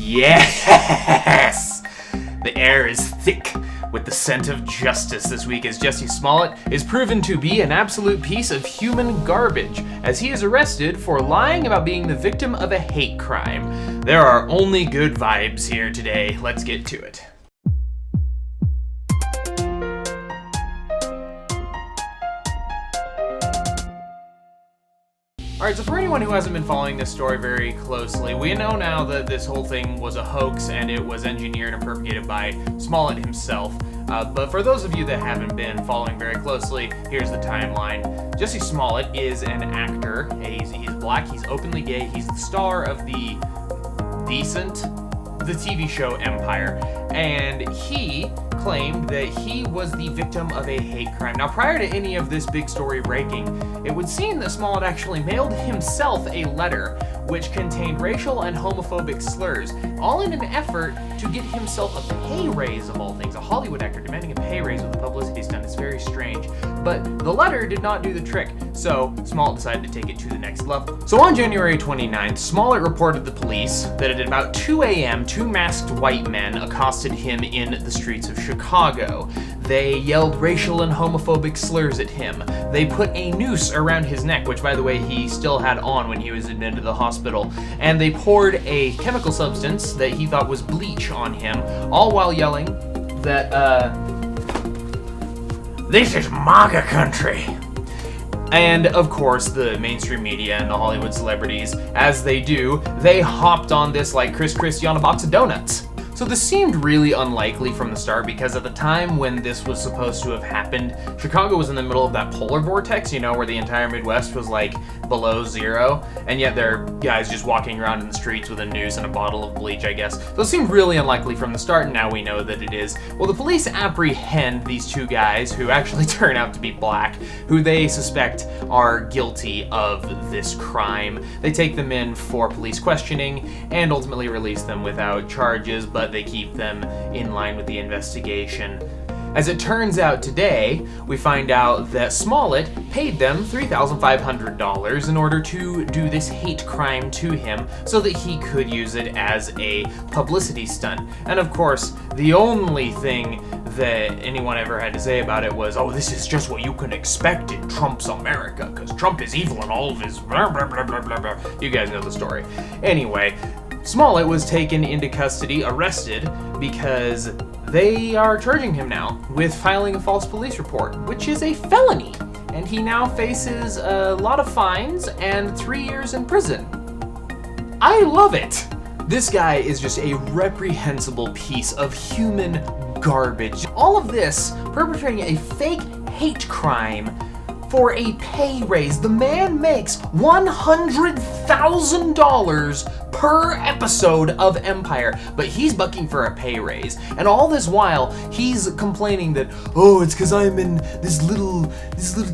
Yes! The air is thick with the scent of justice this week as Jussie Smollett is proven to be an absolute piece of human garbage as he is arrested for lying about being the victim of a hate crime. There are only good vibes here today. Let's get to it. Alright, so for anyone who hasn't been following this story very closely, we know now that this whole thing was a hoax and it was engineered and propagated by Smollett himself. But for those of you that haven't been following very closely, here's the timeline. Jussie Smollett is an actor. He's black, he's openly gay, he's the star of the TV show Empire, and he claimed that he was the victim of a hate crime. Now, prior to any of this big story breaking, it would seem that Smollett actually mailed himself a letter which contained racial and homophobic slurs, all in an effort to get himself a pay raise of all things. A Hollywood actor demanding a pay raise with a publicity stunt is very strange. But the letter did not do the trick, so Smollett decided to take it to the next level. So on January 29th, Smollett reported to the police that at about 2 a.m., two masked white men accosted him in the streets of Chicago. They yelled racial and homophobic slurs at him. They put a noose around his neck, which, by the way, he still had on when he was admitted to the hospital, and they poured a chemical substance that he thought was bleach on him, all while yelling that, this is MAGA country. And, of course, the mainstream media and the Hollywood celebrities, as they do, they hopped on this like Chris Christie on a box of donuts. So this seemed really unlikely from the start because at the time when this was supposed to have happened, Chicago was in the middle of that polar vortex, you know, where the entire Midwest was like below zero, and yet there are guys just walking around in the streets with a noose and a bottle of bleach, I guess. So it seemed really unlikely from the start, and now we know that it is. Well, the police apprehend these two guys who actually turn out to be black, who they suspect are guilty of this crime. They take them in for police questioning and ultimately release them without charges, but they keep them in line with the investigation. As it turns out today, we find out that Smollett paid them $3,500 in order to do this hate crime to him so that he could use it as a publicity stunt. And of course, the only thing that anyone ever had to say about it was, oh, this is just what you can expect in Trump's America, because Trump is evil and all of his blah, blah, blah, blah, blah, blah. You guys know the story. Anyway, Smollett was taken into custody, arrested, because they are charging him now with filing a false police report, which is a felony. And he now faces a lot of fines and 3 years in prison. I love it. This guy is just a reprehensible piece of human garbage. All of this perpetrating a fake hate crime for a pay raise. The man makes $100,000 per episode of Empire, but he's bucking for a pay raise. And all this while, he's complaining that, oh, it's because I'm in this little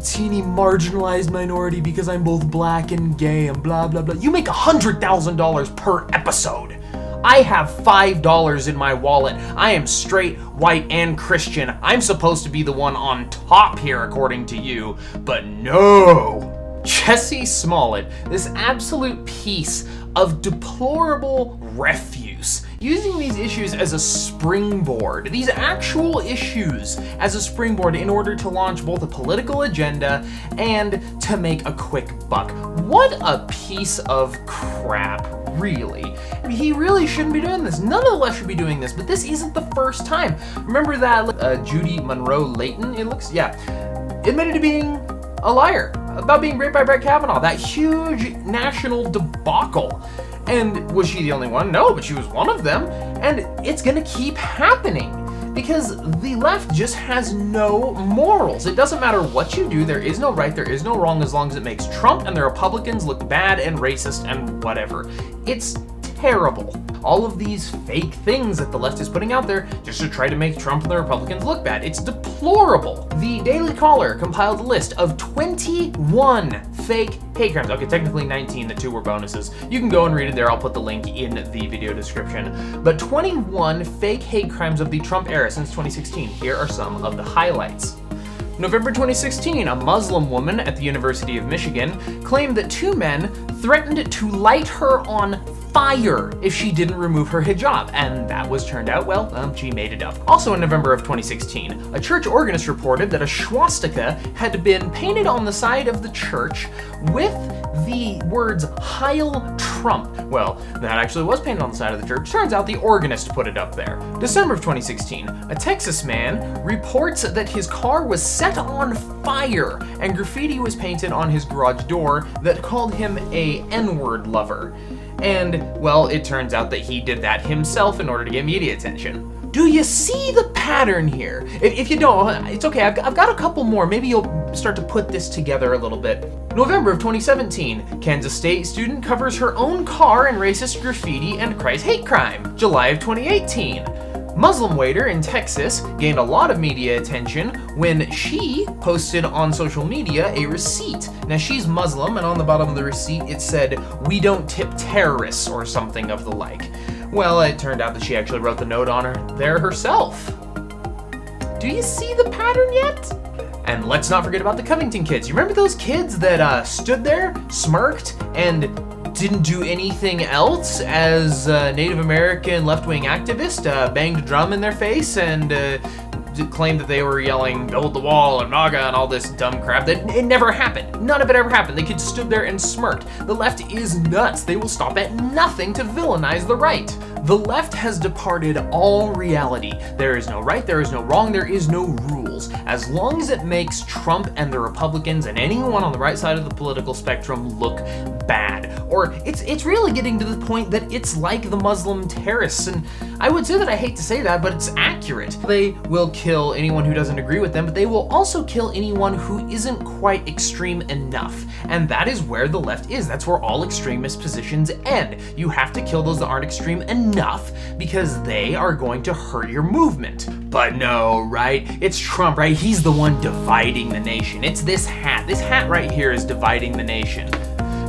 teeny marginalized minority because I'm both black and gay and blah, blah, blah. You make $100,000 per episode. I have $5 in my wallet. I am straight, white, and Christian. I'm supposed to be the one on top here, according to you, but no. Jussie Smollett, this absolute piece of deplorable refuse, using these issues as a springboard, these actual issues as a springboard in order to launch both a political agenda and to make a quick buck. What a piece of crap, really. I mean, he really shouldn't be doing this. None of the left should be doing this, but this isn't the first time. Remember that Judy Monroe Layton, admitted to being a liar about being raped by Brett Kavanaugh, that huge national debacle. And was she the only one? No, but she was one of them. And it's gonna keep happening because the left just has no morals. It doesn't matter what you do. There is no right, there is no wrong, as long as it makes Trump and the Republicans look bad and racist and whatever. It's terrible. All of these fake things that the left is putting out there just to try to make Trump and the Republicans look bad. It's deplorable. The Daily Caller compiled a list of 21 fake hate crimes. Okay, technically 19, the 2 were bonuses. You can go and read it there. I'll put the link in the video description. But 21 fake hate crimes of the Trump era since 2016. Here are some of the highlights. November 2016, a Muslim woman at the University of Michigan claimed that 2 men threatened to light her on fire if she didn't remove her hijab, and that was turned out, well, she made it up. Also in November of 2016, a church organist reported that a swastika had been painted on the side of the church with the words Heil Trump. Well, that actually was painted on the side of the church. Turns out the organist put it up there. December of 2016, a Texas man reports that his car was set on fire and graffiti was painted on his garage door that called him a N-word lover. And, well, it turns out that he did that himself in order to get media attention. Do you see the pattern here? If you don't, it's okay, I've got a couple more. Maybe you'll start to put this together a little bit. November of 2017, Kansas State student covers her own car in racist graffiti and cries hate crime. July of 2018, Muslim waiter in Texas gained a lot of media attention when she posted on social media a receipt. Now she's Muslim, and on the bottom of the receipt it said, "We don't tip terrorists," or something of the like. Well, it turned out that she actually wrote the note on her there herself. Do you see the pattern yet? And let's not forget about the Covington kids. You remember those kids that stood there, smirked, and didn't do anything else as Native American left-wing activists banged a drum in their face and claimed that they were yelling "build the wall" and MAGA and all this dumb crap. That it never happened. None of it ever happened. They kids stood there and smirked. The left is nuts. They will stop at nothing to villainize the right. The left has departed all reality. There is no right, there is no wrong, there is no rules. As long as it makes Trump and the Republicans and anyone on the right side of the political spectrum look bad. Or it's really getting to the point that it's like the Muslim terrorists, and I would say that I hate to say that, but it's accurate. They will kill anyone who doesn't agree with them, but they will also kill anyone who isn't quite extreme enough. And that is where the left is. That's where all extremist positions end. You have to kill those that aren't extreme enough because they are going to hurt your movement. But no, right? It's Trump, right? He's the one dividing the nation. It's this hat. This hat right here is dividing the nation.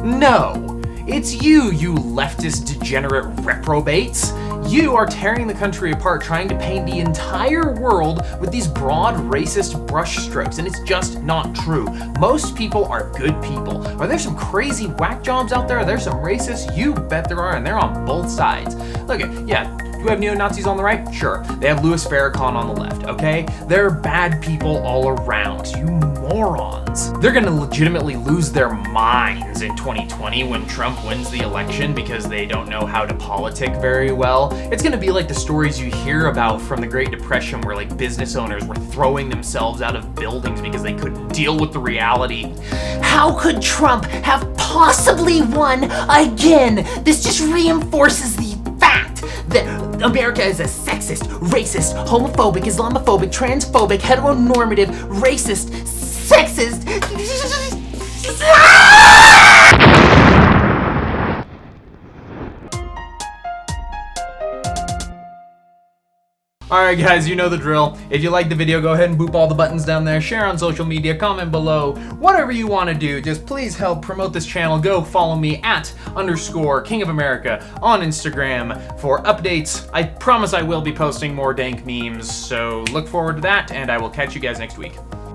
No, it's you leftist degenerate reprobates. You are tearing the country apart, trying to paint the entire world with these broad racist brushstrokes, and it's just not true. Most people are good people. Are there some crazy whack jobs out there? Are there some racists? You bet there are, and they're on both sides. Look, yeah, do we have neo-Nazis on the right? Sure. They have Louis Farrakhan on the left, okay? They're bad people all around, you morons. They're gonna legitimately lose their minds in 2020 when Trump wins the election because they don't know how to politic very well. It's gonna be like the stories you hear about from the Great Depression where like business owners were throwing themselves out of buildings because they couldn't deal with the reality. How could Trump have possibly won again? This just reinforces the fact that America is a sexist, racist, homophobic, Islamophobic, transphobic, heteronormative, racist, sexist. Alright guys, you know the drill. If you like the video, go ahead and boop all the buttons down there, share on social media, comment below, whatever you want to do. Just please help promote this channel. Go follow me at _King of America on Instagram for updates. I promise I will be posting more dank memes, so look forward to that, and I will catch you guys next week.